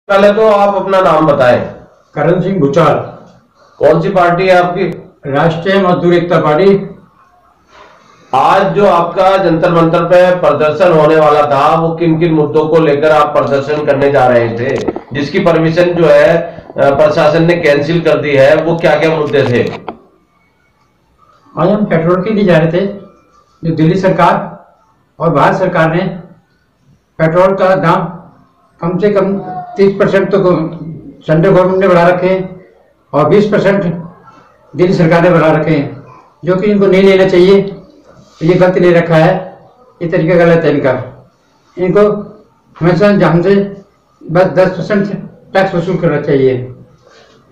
पहले तो आप अपना नाम बताएं। करण सिंह भूचाल। कौन सी पार्टी है आपकी? राष्ट्रीय मजदूर एकता पार्टी। आज जो आपका जंतर मंतर पे प्रदर्शन होने वाला था, वो किन किन मुद्दों को लेकर आप प्रदर्शन करने जा रहे थे, जिसकी परमिशन जो है प्रशासन ने कैंसिल कर दी है, वो क्या क्या मुद्दे थे? आज हम पेट्रोल के लिए जा रहे थे। जो दिल्ली सरकार और भारत सरकार ने पेट्रोल का दाम कम से कम 30% तो सेंट्रल गवर्नमेंट ने बढ़ा रखे हैं और 20% दिल्ली सरकार ने बढ़ा रखे हैं, जो कि इनको नहीं लेना चाहिए। ये गलत ले रखा है, ये तरीका गलत है इनका। इनको हमेशा हमसे बस 10% टैक्स वसूल करना चाहिए।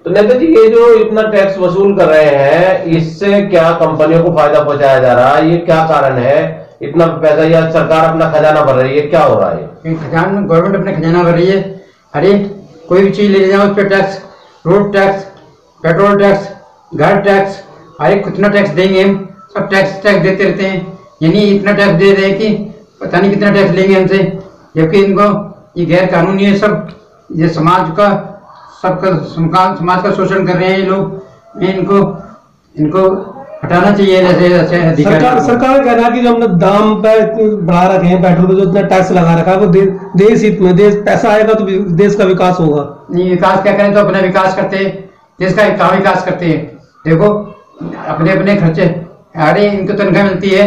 तो नेता जी, ये जो इतना टैक्स वसूल कर रहे हैं, इससे क्या कंपनियों को फायदा पहुंचाया जा रहा है? ये क्या कारण है? इतना पैसा या सरकार अपना खजाना भर रही है, क्या हो रहा है? खजाना, गवर्नमेंट अपने खजाना भर रही है। अरे कोई भी चीज ले जाओ उस पर tax, road tax, petrol tax, घर टैक्स, अरे कितना टैक्स देंगे हम? सब टैक्स देते रहते हैं। यानी इतना टैक्स दे रहे हैं कि पता नहीं कितना टैक्स लेंगे हमसे, जबकि इनको ये गैर कानूनी है सब। ये समाज का समाज का शोषण कर रहे हैं ये लोग। इनको हटाना चाहिए। जैसे सरकार कह रहा है कि जो हमने दाम पे बढ़ा रखे हैं, पेट्रोल पे जो इतना टैक्स लगा रखा है, वो देश हित में, देश पैसा आएगा तो देश का विकास होगा। नहीं, विकास क्या करें? तो अपना विकास करते हैं, देश का कहाँ विकास करते हैं? देखो अपने अपने खर्चे, अरे इनको तनख्वाह मिलती है,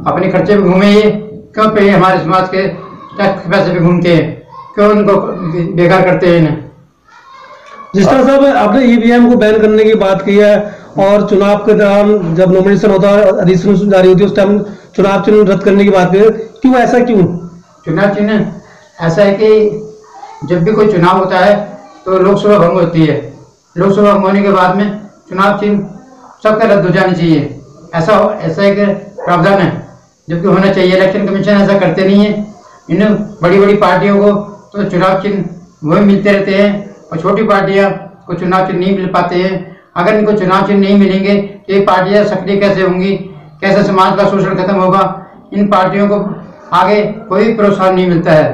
अपने खर्चे में घूमे, ये क्यों पे हमारे समाज के टैक्स के पैसे भी घूमते हैं? क्यों उनको बेकार करते हैं इन्हें? जिस तरह साहब आपने ईवीएम को बैन करने की बात की है और चुनाव के दौरान जब नॉमिनेशन होता है, अधिसूचना जारी होती है, उस टाइम चुनाव चिन्ह रद्द करने की बात की है, क्यों ऐसा क्यों? चुनाव चिन्ह ऐसा है कि जब भी कोई चुनाव होता है तो लोकसभा भंग होती है। लोकसभा भंग होने के बाद में चुनाव चिन्ह सबका रद्द हो जानी चाहिए, ऐसा एक प्रावधान है, जबकि होना चाहिए। इलेक्शन कमीशन ऐसा करते नहीं है। इन बड़ी बड़ी पार्टियों को तो चुनाव चिन्ह वही मिलते रहते हैं और छोटी पार्टियां को चुनाव चिन्ह नहीं मिल पाते हैं। अगर इनको चुनाव चिन्ह नहीं मिलेंगे तो ये पार्टियां सक्रिय कैसे होंगी? कैसे समाज का शोषण खत्म होगा? इन पार्टियों को आगे कोई प्रोत्साहन नहीं मिलता है,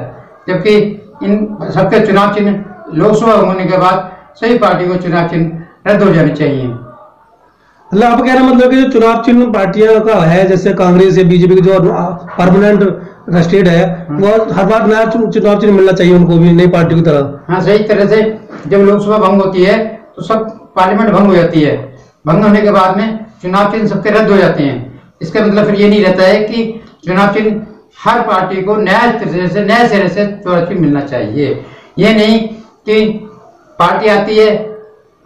जबकि इन सबके चुनाव चिन्ह लोकसभा होने के बाद सभी पार्टियों को चुनाव चिन्ह रद्द हो जाने चाहिए। मतलब आप कहना मतलब कि जो चुनाव चिन्ह पार्टियां का है, जैसे कांग्रेस या बीजेपी की जो परमानेंट रजिस्टर्ड है, वो हर बार नया चुनाव चिन्ह मिलना चाहिए उनको भी, नई पार्टी की तरह। हाँ, सही तरह से जब लोकसभा भंग होती है तो सब पार्लियामेंट भंग हो जाती है। भंग होने के बाद में चुनाव चिन्ह सबके रद्द हो जाते हैं। इसका मतलब फिर ये नहीं रहता है कि चुनाव चिन्ह हर पार्टी को नए सिरे से चुनाव चिन्ह मिलना चाहिए। ये नहीं कि पार्टी आती है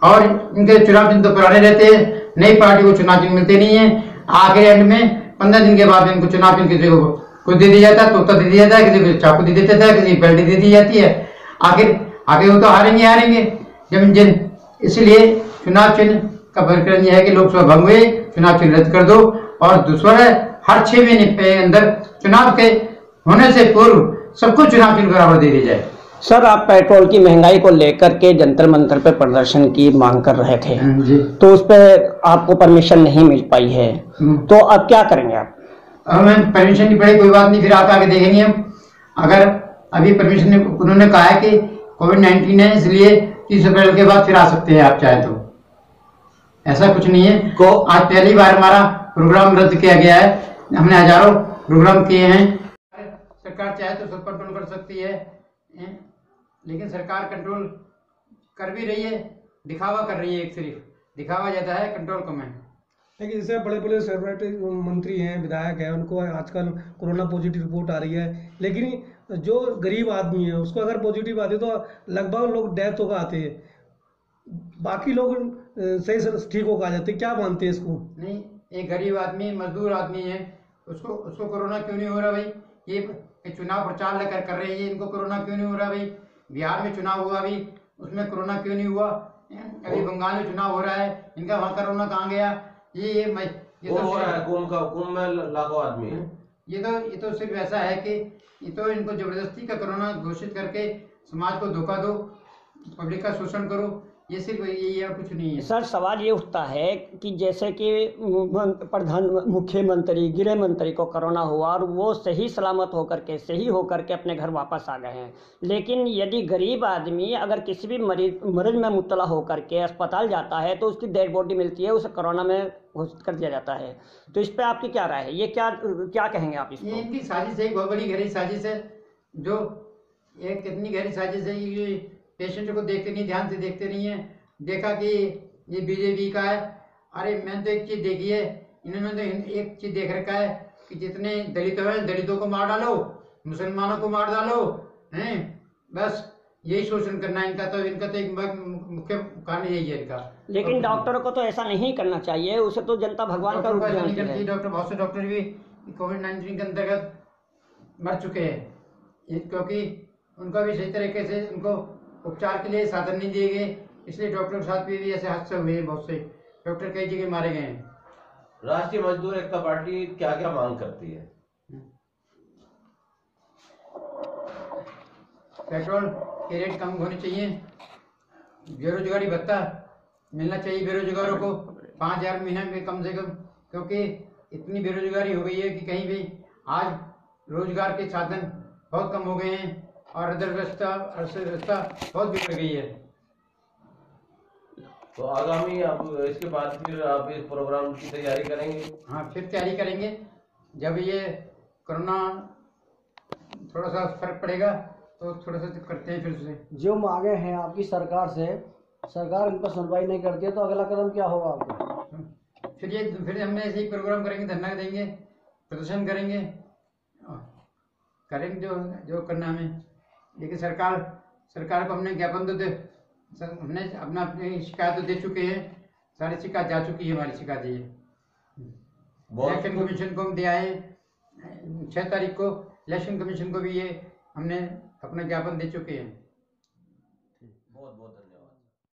और इनके चुनाव चिन्ह तो पुराने रहते हैं, नई पार्टी को चुनाव चिन्ह मिलते नहीं है। आखिर एंड में 15 दिन के बाद इनको चुनाव चिन्ह किसी को कुछ दे दिया जाता है, तोता दे दिया जाता है, किसी को चाकू दे देता है, किसी बेल्ट दे दी जाती है। आखिर आगे वो तो हारेंगे जब जिन। इसलिए चुनाव चिन्ह का प्रकरण यह है कि लोकसभा भंग हुए, चुनाव चिन्ह रद्द कर दो। और दूसरा है, हर 6 महीने के अंदर चुनाव के होने से पूर्व सबको चुनाव चिन्ह बराबर दे दी जाए। सर, आप पेट्रोल की महंगाई को लेकर के जंतर मंतर पे प्रदर्शन की मांग कर रहे थे जी। तो उस पर आपको परमिशन नहीं मिल पाई है, तो अब क्या करेंगे आप? हमें परमिशन नहीं पड़ी, कोई बात नहीं, फिर आप आगे देखेंगे हम। अगर अभी परमिशन उन्होंने कहा है कि कोविड-19 है, इसलिए 30 अप्रैल के बाद फिर आ सकते हैं आप चाहे तो। ऐसा कुछ नहीं है। आज पहली बार हमारा प्रोग्राम रद्द किया गया है। हमने हजारों प्रोग्राम किए हैं। सरकार चाहे तो सब कंट्रोल कर सकती है, लेकिन सरकार कंट्रोल कर भी रही है, दिखावा कर रही है। एक सिर्फ दिखावा ज्यादा है, कंट्रोल कम है। लेकिन जैसे बड़े बड़े सेलिब्रिटी मंत्री हैं, विधायक हैं, उनको आजकल कोरोना पॉजिटिव रिपोर्ट आ रही है, लेकिन जो गरीब आदमी है उसको अगर पॉजिटिव आती है तो लगभग लोग डेथ होकर आते हैं, बाकी लोग सही से ठीक होकर आ जाते हैं। क्या मानते हैं इसको? नहीं, एक गरीब आदमी, मजदूर आदमी है, उसको कोरोना क्यों नहीं हो रहा भाई? ये चुनाव प्रचार लेकर कर रहे हैं, इनको कोरोना क्यों नहीं हो रहा भाई? बिहार में चुनाव हुआ अभी, उसमें कोरोना क्यों नहीं हुआ? अभी बंगाल में चुनाव हो रहा है, इनका वहां कोरोना कहाँ गया? ये तो हो रहा है, कुंभ में लाखों आदमी है। ये तो सिर्फ ऐसा है कि ये तो इनको जबरदस्ती का कोरोना घोषित करके समाज को धोखा दो, पब्लिक का शोषण करो, ये सिर्फ यही है और कुछ नहीं है। सर सवाल ये उठता है कि जैसे कि मुख्यमंत्री गृह मंत्री को कोरोना हुआ और वो सही सलामत होकर के अपने घर वापस आ गए हैं, लेकिन यदि गरीब आदमी अगर किसी भी मरीज में मुब्तला होकर के अस्पताल जाता है तो उसकी डेड बॉडी मिलती है, उसे कोरोना में घोषित कर दिया जाता है। तो इस पर आपकी क्या राय है? ये क्या कहेंगे आप इसको? ये इनकी साजिश है, बहुत बड़ी गहरी साजिश है। जो ये कितनी गहरी साजिश है, ये पेशेंट को देखते नहीं, ध्यान से देखते नहीं है। देखा कि ये बीजेपी का है, अरे मैंने तो एक चीज देखी है, इन्होंने तो एक चीज देख रखा है कि जितने दलित हैं दलितों को मार डालो, मुसलमानों को मार डालो, हैं, बस यही शोषण करना है इनका। तो एक मुख्य कारण यही है इनका। लेकिन डॉक्टरों को तो ऐसा नहीं करना चाहिए, उसे तो जनता भगवान का रूप नहीं करती है। डॉक्टर, बहुत से डॉक्टर भी कोविड-19 के अंतर्गत मर चुके हैं, क्योंकि उनका भी सही तरीके से उनको उपचार के लिए साधन नहीं दिए गए, इसलिए डॉक्टर के साथ भी ऐसे हादसे हुए हैं। बहुत से डॉक्टर कई जगह मारे गए हैं। राष्ट्रीय मजदूर एकता पार्टी क्या क्या मांग करती है? पेट्रोल के रेट कम होने चाहिए, बेरोजगारी भत्ता मिलना चाहिए बेरोजगारों को 5,000 महीने में कम से कम, क्योंकि इतनी बेरोजगारी हो गई है कि कहीं भी आज रोजगार के साधन बहुत कम हो गए हैं और अर्थव्यवस्था बहुत बिगड़ गई है। तो आगामी आप इसके बाद फिर आप इस प्रोग्राम की तैयारी करेंगे? हाँ, फिर तैयारी करेंगे। जब ये कोरोना थोड़ा सा फर्क पड़ेगा तो थोड़ा सा करते हैं फिर से। जो मांगे हैं आपकी सरकार से, सरकार उन पर सुनवाई नहीं करती है, तो अगला कदम क्या होगा आपका? फिर हमने ऐसे ही प्रोग्राम करेंगे, धरना देंगे, प्रदर्शन करेंगे जो करना हमें। लेकिन सरकार को हमने ज्ञापन तो हमने अपनी शिकायत तो दे चुके हैं, सारी शिकायत जा चुकी है हमारी शिकायत। ये इलेक्शन कमीशन को हम दिया है 6 तारीख को, इलेक्शन कमीशन को भी ये हमने अपना ज्ञापन दे चुके हैं। बहुत बहुत धन्यवाद।